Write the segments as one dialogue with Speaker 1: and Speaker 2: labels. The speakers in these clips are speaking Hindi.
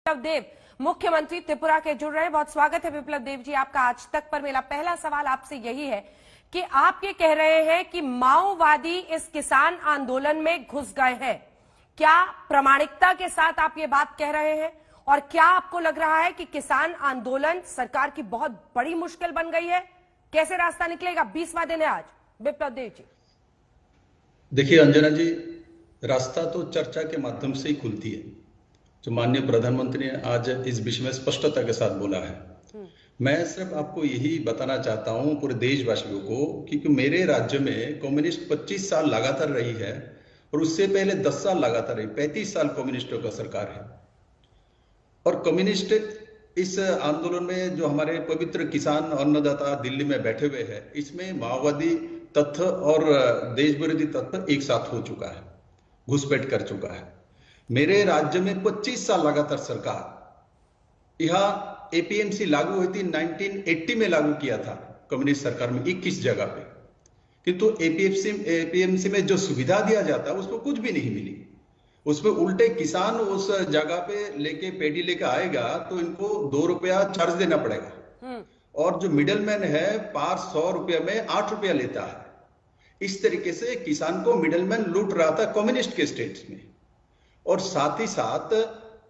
Speaker 1: विप्लव देव मुख्यमंत्री त्रिपुरा के जुड़ रहे हैं। बहुत स्वागत है विप्लव देव जी आपका आज तक पर। मेरा पहला सवाल आपसे यही है कि आप ये कह रहे हैं कि माओवादी इस किसान आंदोलन में घुस गए हैं, क्या प्रामाणिकता के साथ आप ये बात कह रहे हैं? और क्या आपको लग रहा है कि किसान आंदोलन सरकार की बहुत बड़ी मुश्किल बन गई है? कैसे रास्ता निकलेगा? 20वां दिन है आज। विप्लव देव जी
Speaker 2: देखिए अंजना जी, रास्ता तो चर्चा के माध्यम से ही खुलती है, जो माननीय प्रधानमंत्री ने आज इस विषय में स्पष्टता के साथ बोला है। मैं सिर्फ आपको यही बताना चाहता हूं पूरे देशवासियों को, क्योंकि मेरे राज्य में कम्युनिस्ट 25 साल लगातार रही है और उससे पहले 10 साल लगातार रही, 35 साल कम्युनिस्टों का सरकार है। और कम्युनिस्ट इस आंदोलन में जो हमारे पवित्र किसान अन्नदाता दिल्ली में बैठे हुए हैं, इसमें माओवादी तत्व और देश विरोधी तत्व एक साथ हो चुका है, घुसपैठ कर चुका है। मेरे राज्य में 25 साल लगातार सरकार, यहां एपीएमसी लागू हुई थी 1980 में लागू किया था कम्युनिस्ट सरकार में 21 जगह पे, किंतु एपीएमसी में जो सुविधा दिया जाता है उसको कुछ भी नहीं मिली। उसमें उल्टे किसान उस जगह पे लेके पेडी लेके आएगा तो इनको 2 रुपया चार्ज देना पड़ेगा, और जो मिडलमैन है पार 100 रुपया में 8 रुपया लेता है। इस तरीके से किसान को मिडलमैन लूट रहा था कम्युनिस्ट के स्टेट्स में। और साथ ही साथ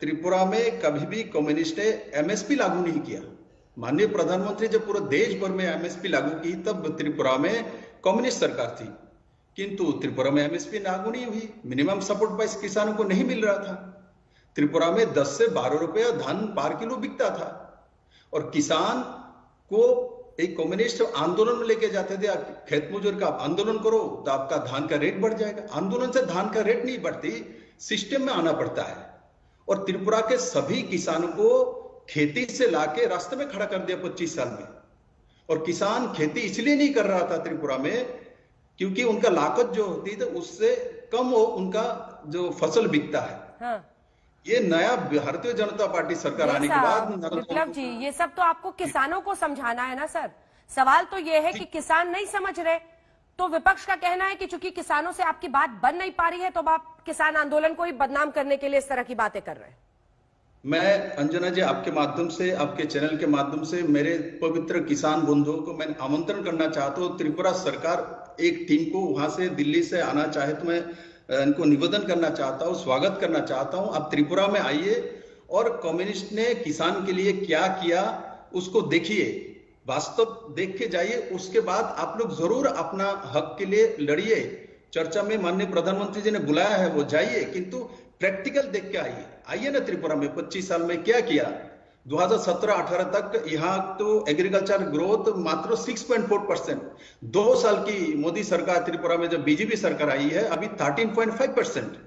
Speaker 2: त्रिपुरा में कभी भी कम्युनिस्ट ने एमएसपी लागू नहीं किया। माननीय प्रधानमंत्री जब पूरे देश भर में एमएसपी लागू की तब त्रिपुरा में कम्युनिस्ट सरकार थी, किंतु त्रिपुरा में एमएसपी लागू नहीं हुई, मिनिमम सपोर्ट प्राइस किसानों को नहीं मिल रहा था। त्रिपुरा में 10 से 12 रुपया धान पर किलो बिकता था, और किसान को एक कम्युनिस्ट आंदोलन में लेके जाते थे, खेत मजदूर का आप आंदोलन करो तो आपका धान का रेट बढ़ जाएगा। आंदोलन से धान का रेट नहीं बढ़ती, सिस्टम में आना पड़ता है। और त्रिपुरा के सभी किसानों को खेती से लाके रास्ते में खड़ा कर दिया 25 साल में। और किसान खेती इसलिए नहीं कर रहा था त्रिपुरा में क्योंकि उनका लागत जो होती है उससे कम हो उनका जो फसल बिकता है।
Speaker 1: हाँ।
Speaker 2: ये नया भारतीय जनता पार्टी सरकार आने के बाद
Speaker 1: विप्लव जी, ये सब तो आपको किसानों को समझाना है ना सर। सवाल तो ये है कि किसान नहीं समझ रहे, तो विपक्ष का कहना है कि चूंकि किसानों से आपकी बात बन नहीं पा रही है तो आप किसान आंदोलन को ही बदनाम करने के लिए इस तरह की बातें कर रहे हैं।
Speaker 2: मैं अंजना जी आपके माध्यम से, आपके चैनल के माध्यम से मेरे पवित्र किसान बंधुओं को मैं आमंत्रण करना चाहता हूँ। त्रिपुरा सरकार एक टीम को वहां से दिल्ली से आना चाहे तो मैं इनको निवेदन करना चाहता हूँ, स्वागत करना चाहता हूँ। आप त्रिपुरा में आइए और कम्युनिस्ट ने किसान के लिए क्या किया उसको देखिए, वास्तव देख के जाइए। उसके बाद आप लोग जरूर अपना हक के लिए लड़िए। चर्चा में माननीय प्रधानमंत्री जी ने बुलाया है वो जाइए, किंतु प्रैक्टिकल देख के आइए। आइए ना त्रिपुरा में 25 साल में क्या किया। 2017-18 तक यहाँ तो एग्रीकल्चर ग्रोथ मात्र 6.4%। 2 साल की मोदी सरकार त्रिपुरा में जब बीजेपी सरकार आई है अभी 13.5%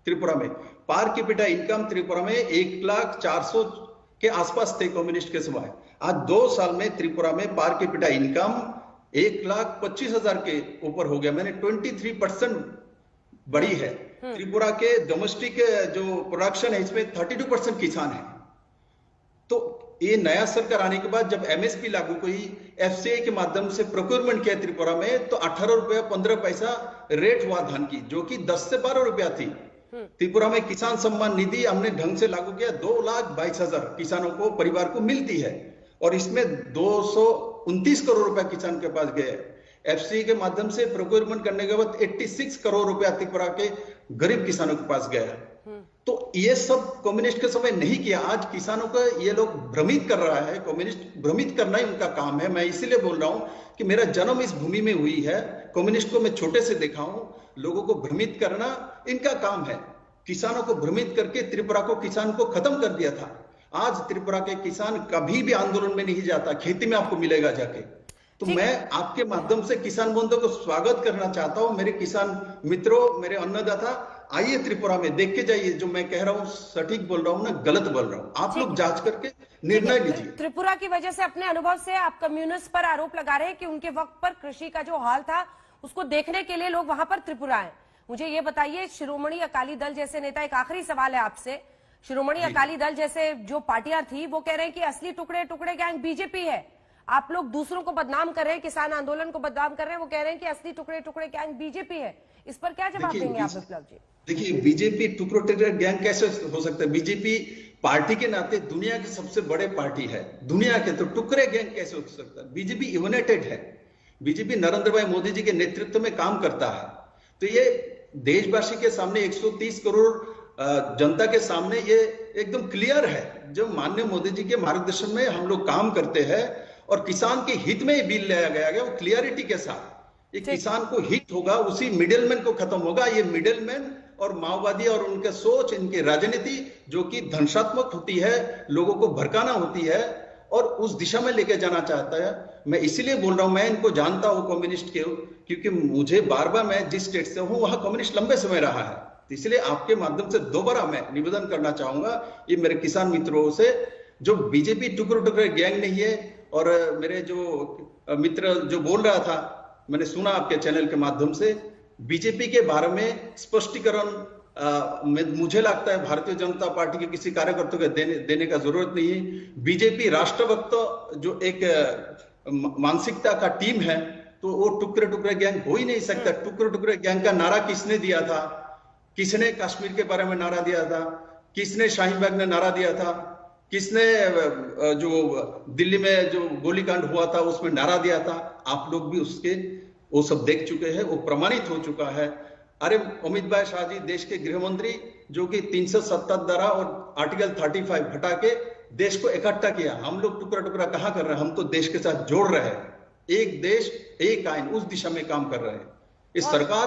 Speaker 2: त्रिपुरा में। पार कैपिटा इनकम त्रिपुरा में 1,04,000 के आसपास थे कम्युनिस्ट के सिवाय। आज 2 साल में त्रिपुरा में पार कैपिटा इनकम 1,25,000 के ऊपर हो गया, मैंने 23% बढ़ी है। त्रिपुरा के डोमेस्टिक जो प्रोडक्शन है इसमें 32% किसान है। तो ये नया सरकार आने के बाद जब एमएसपी लागू हुई, एफसीआई के माध्यम से प्रोक्योरमेंट किया त्रिपुरा में, तो 18 रुपया 15 पैसा रेट हुआ धान की, जो कि 10 से 12 रुपया थी। त्रिपुरा में किसान सम्मान निधि हमने ढंग से लागू किया, 2,22,000 किसानों को परिवार को मिलती है, और इसमें 229 करोड़ रुपया किसान के पास गए। एफसीआई के माध्यम से प्रोक्योरमेंट करने के बाद 86 करोड़ रुपया त्रिपुरा के गरीब किसानों के पास गया। तो ये सब कम्युनिस्ट के समय नहीं किया। आज किसानों को ये लोग भ्रमित कर रहा है, कम्युनिस्ट भ्रमित करना ही उनका काम है। मैं इसीलिए बोल रहा हूं कि मेरा जन्म इस भूमि में हुई है, कम्युनिस्ट को मैं छोटे से देखा हूं। लोगों को भ्रमित करना इनका काम है। किसानों को भ्रमित करके त्रिपुरा को किसान को खत्म कर दिया था। आज त्रिपुरा के किसान कभी भी आंदोलन में नहीं जाता, खेती में आपको मिलेगा जाके। तो मैं आपके माध्यम से किसान बंधुओं को स्वागत करना चाहता हूं। मेरे किसान मित्रों, मेरे अन्नदाता, आइए त्रिपुरा में देख के जाइए। जो मैं कह रहा हूँ सटीक बोल रहा हूँ ना गलत बोल रहा हूँ, आप लोग जांच करके निर्णय लीजिए।
Speaker 1: त्रिपुरा की वजह से अपने अनुभव से आप कम्युनिस्ट पर आरोप लगा रहे हैं कि उनके वक्त पर कृषि का जो हाल था उसको देखने के लिए लोग वहां पर त्रिपुरा आए। मुझे ये बताइए, शिरोमणि अकाली दल जैसे नेता, एक आखिरी सवाल है आपसे, शिरोमणि अकाली दल जैसे जो पार्टियां थी वो कह रहे हैं कि असली टुकड़े टुकड़े गैंग बीजेपी है। आप लोग दूसरों को बदनाम कर रहे हैं, किसान आंदोलन को बदनाम कर रहे हैं, वो कह रहे हैं कि असली टुकड़े टुकड़े गैंग बीजेपी है। इस पर क्या जवाब देंगे आप विप्लव जी?
Speaker 2: देखिए, बीजेपी टुकड़ों टुकड़े गैंग कैसे हो सकता है? बीजेपी पार्टी के नाते दुनिया की सबसे बड़े पार्टी है, दुनिया के, तो टुकड़े गैंग कैसे हो सकता है? बीजेपी यूनाइटेड है। बीजेपी नरेंद्र भाई मोदी जी के नेतृत्व में काम करता है। तो ये देशवासी के सामने 130 करोड़ जनता के सामने ये एकदम क्लियर है। जो माननीय मोदी जी के मार्गदर्शन में हम लोग काम करते हैं और किसान के हित में ये बिल लाया गया वो क्लियरिटी के साथ। ये किसान को हित होगा, उसी मिडिलमैन को खत्म होगा। ये मिडिलमैन और माओवादी और उनके सोच, इनकी राजनीति जो कि ध्वंसात्मक होती है, लोगों को भड़काना होती है और उस दिशा में लेके जाना चाहता है। मैं इसीलिए बोल रहा हूं, मैं इनको जानता हूं कम्युनिस्ट के, क्योंकि मुझे बार बार, मैं जिस स्टेट से हूं वहां कम्युनिस्ट लंबे समय रहा है। तो इसलिए आपके माध्यम से दोबारा मैं निवेदन करना चाहूंगा ये मेरे किसान मित्रों से, जो बीजेपी टुकड़े टुकड़े गैंग नहीं है। और मेरे जो मित्र जो बोल रहा था, मैंने सुना आपके चैनल के माध्यम से, बीजेपी के बारे में स्पष्टीकरण मुझे लगता है भारतीय जनता पार्टी के किसी कार्यकर्ता को देने का जरूरत नहीं है। बीजेपी राष्ट्रभक्त जो एक मानसिकता का टीम है, तो वो टुकड़े टुकड़े गैंग हो ही नहीं सकता। टुकड़े टुकड़े गैंग का नारा किसने दिया था? किसने कश्मीर के बारे में नारा दिया था? किसने शाहीन बाग में नारा दिया था? किसने जो दिल्ली में जो गोलीकांड हुआ था उसमें नारा दिया था? आप लोग भी उसके वो सब देख चुके हैं, वो प्रमाणित हो चुका है। अरे अमित भाई शाह जी, देश के गृह मंत्री, जो कि 370 धारा और आर्टिकल 35 हटा के देश को इकट्ठा किया। हम लोग टुकड़ा टुकड़ा कहां कर रहे हैं? हम तो देश के साथ जोड़ रहे हैं। एक देश एक आईन, उस दिशा में काम कर रहे हैं। इस सरकार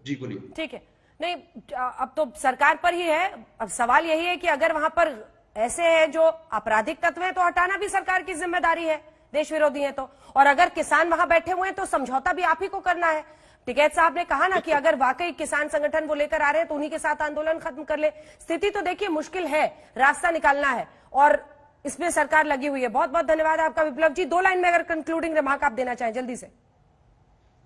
Speaker 2: जी बोलिए।
Speaker 1: ठीक है, नहीं अब तो सरकार पर ही है। अब सवाल यही है कि अगर वहां पर ऐसे हैं जो आपराधिक तत्व हैं, तो हटाना भी सरकार की जिम्मेदारी है, देश विरोधी है तो। और अगर किसान वहां बैठे हुए हैं तो समझौता भी आप ही को करना है। टिकैत साहब ने कहा ना कि अगर वाकई किसान संगठन वो लेकर आ रहे हैं तो उन्हीं के साथ आंदोलन खत्म कर ले। स्थिति तो देखिए मुश्किल है, रास्ता निकालना है और इसमें सरकार लगी हुई है। बहुत बहुत धन्यवाद आपका विप्लव जी। 2 लाइन में अगर कंक्लूडिंग रिमार्क आप देना चाहें जल्दी से।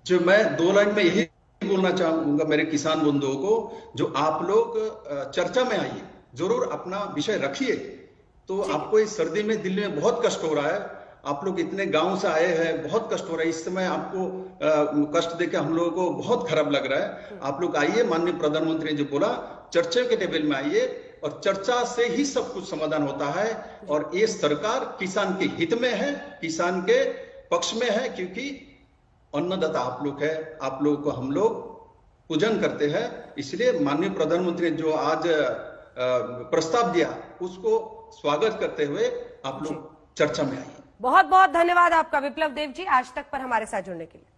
Speaker 2: जो मैं 2 लाइन में यही बोलना चाहूंगा मेरे किसान बंधुओं को, जो आप लोग चर्चा में आइए, जरूर अपना विषय रखिए। तो आपको इस सर्दी में दिल्ली में बहुत कष्ट हो रहा है, आप लोग इतने गांव से आए हैं, बहुत कष्ट हो रहा है इस समय। आपको कष्ट देके हम लोगों को बहुत खराब लग रहा है। आप लोग आइए, माननीय प्रधानमंत्री ने जो बोला, चर्चा के टेबल में आइए और चर्चा से ही सब कुछ समाधान होता है। और ये सरकार किसान के हित में है, किसान के पक्ष में है, क्योंकि अन्नदाता आप लोग है, आप लोगों को हम लोग पूजन करते हैं। इसलिए माननीय प्रधानमंत्री ने जो आज प्रस्ताव दिया, उसको स्वागत करते हुए आप लोग चर्चा में आइए।
Speaker 1: बहुत बहुत धन्यवाद आपका विप्लव देव जी, आज तक पर हमारे साथ जुड़ने के लिए।